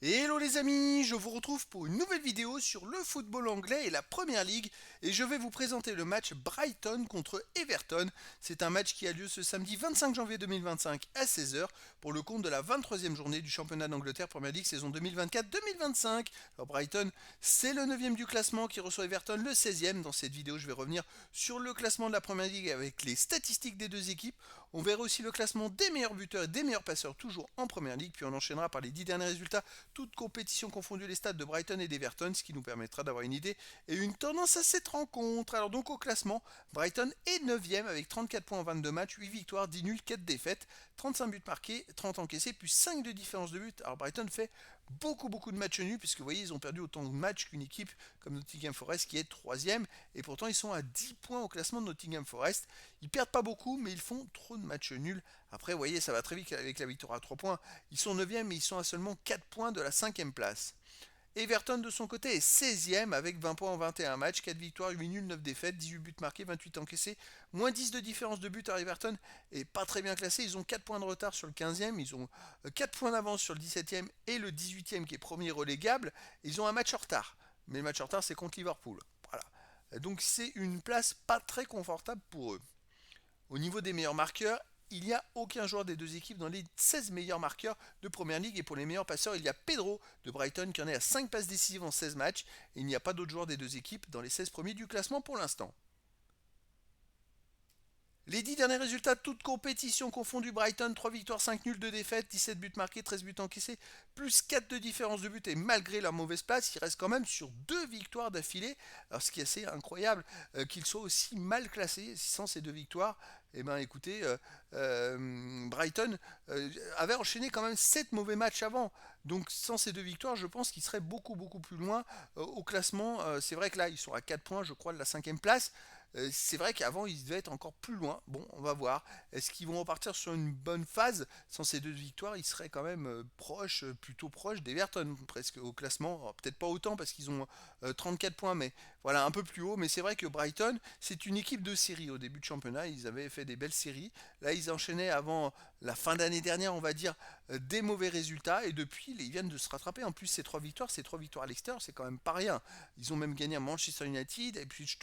Hello les amis, je vous retrouve pour une nouvelle vidéo sur le football anglais et la Première Ligue et je vais vous présenter le match Brighton contre Everton. C'est un match qui a lieu ce samedi 25 janvier 2025 à 16 heures pour le compte de la 23e journée du championnat d'Angleterre Première Ligue saison 2024-2025. Alors Brighton, c'est le 9e du classement qui reçoit Everton le 16e. Dans cette vidéo, je vais revenir sur le classement de la Première Ligue avec les statistiques des deux équipes. On verra aussi le classement des meilleurs buteurs et des meilleurs passeurs toujours en Première Ligue, puis on enchaînera par les 10 derniers résultats toutes compétitions confondues les stades de Brighton et d'Everton, ce qui nous permettra d'avoir une idée et une tendance à cette rencontre. Alors donc au classement, Brighton est 9e avec 34 points en 22 matchs, 8 victoires, 10 nuls, 4 défaites, 35 buts marqués, 30 encaissés, plus 5 de différence de but. Alors Brighton fait beaucoup de matchs nuls, puisque vous voyez, ils ont perdu autant de matchs qu'une équipe comme Nottingham Forest qui est 3e, et pourtant ils sont à 10 points au classement de Nottingham Forest. Ils perdent pas beaucoup, mais ils font trop de matchs nuls. Après, vous voyez, ça va très vite avec la victoire à 3 points. Ils sont 9e, mais ils sont à seulement 4 points de la 5e place. Everton de son côté est 16e avec 20 points en 21 matchs, 4 victoires, 8 nuls, 9 défaites, 18 buts marqués, 28 encaissés, moins 10 de différence de but à Everton et pas très bien classé. Ils ont 4 points de retard sur le 15e, ils ont 4 points d'avance sur le 17e et le 18e qui est premier relégable. Ils ont un match en retard, mais le match en retard c'est contre Liverpool. Voilà. Donc c'est une place pas très confortable pour eux. Au niveau des meilleurs marqueurs, il n'y a aucun joueur des deux équipes dans les 16 meilleurs marqueurs de Première Ligue. Et pour les meilleurs passeurs, il y a Pedro de Brighton qui en est à 5 passes décisives en 16 matchs. Et il n'y a pas d'autres joueurs des deux équipes dans les 16 premiers du classement pour l'instant. Les 10 derniers résultats, toutes compétitions confondues, Brighton, 3 victoires, 5 nuls, 2 défaites, 17 buts marqués, 13 buts encaissés, plus 4 de différence de but. Et malgré leur mauvaise place, ils restent quand même sur 2 victoires d'affilée. Alors ce qui est assez incroyable, qu'ils soient aussi mal classés sans ces 2 victoires. Eh bien écoutez, Brighton avait enchaîné quand même 7 mauvais matchs avant. Donc sans ces 2 victoires, je pense qu'ils seraient beaucoup plus loin au classement. C'est vrai que là, ils sont à 4 points, je crois, de la 5e place. C'est vrai qu'avant, ils devaient être encore plus loin. Bon, on va voir. Est-ce qu'ils vont repartir sur une bonne phase? Sans ces 2 victoires, ils seraient quand même proches, plutôt proches d'Everton, presque au classement. Alors, peut-être pas autant parce qu'ils ont 34 points, mais voilà, un peu plus haut. Mais c'est vrai que Brighton, c'est une équipe de série. Au début de championnat, ils avaient fait des belles séries. Là, ils enchaînaient avant la fin d'année dernière, on va dire, des mauvais résultats. Et depuis, ils viennent de se rattraper. En plus, ces 3 victoires à l'extérieur, c'est quand même pas rien. Ils ont même gagné à Manchester United, à Ipswich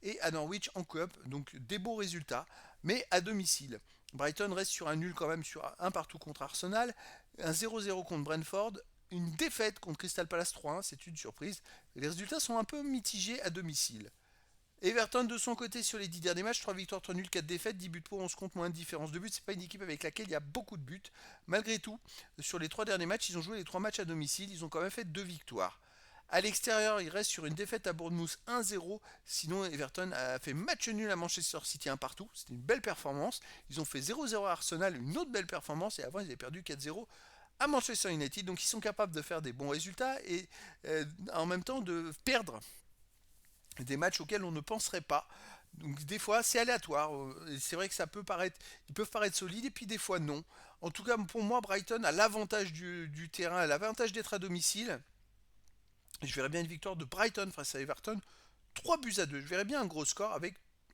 et à Norwich en Cup. Donc des beaux résultats, mais à domicile. Brighton reste sur un nul quand même, sur un partout contre Arsenal, un 0-0 contre Brentford, une défaite contre Crystal Palace 3-1, c'est une surprise. Les résultats sont un peu mitigés à domicile. Everton de son côté sur les 10 derniers matchs, 3 victoires, 3 nuls, 4 défaites, 10 buts pour 11 contre, moins de différence de but. C'est pas une équipe avec laquelle il y a beaucoup de buts. Malgré tout, sur les 3 derniers matchs, ils ont joué les 3 matchs à domicile, ils ont quand même fait 2 victoires. À l'extérieur, il reste sur une défaite à Bournemouth 1-0. Sinon, Everton a fait match nul à Manchester City 1 partout. C'était une belle performance. Ils ont fait 0-0 à Arsenal, une autre belle performance. Et avant, ils avaient perdu 4-0 à Manchester United. Donc, ils sont capables de faire des bons résultats et en même temps de perdre des matchs auxquels on ne penserait pas. Donc des fois c'est aléatoire. C'est vrai que ça peut paraître, ils peuvent paraître solides et puis des fois non. En tout cas pour moi Brighton a l'avantage du terrain, a l'avantage d'être à domicile. Je verrais bien une victoire de Brighton face à Everton, 3 buts à 2. Je verrais bien un gros score avec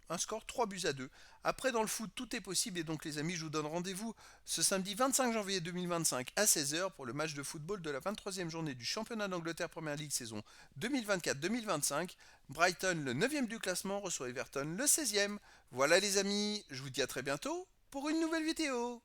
un score 3 buts à 2. Après, dans le foot, tout est possible. Et donc, les amis, je vous donne rendez-vous ce samedi 25 janvier 2025 à 16 heures pour le match de football de la 23e journée du championnat d'Angleterre Première Ligue saison 2024-2025. Brighton, le 9e du classement, reçoit Everton, le 16e. Voilà, les amis, je vous dis à très bientôt pour une nouvelle vidéo.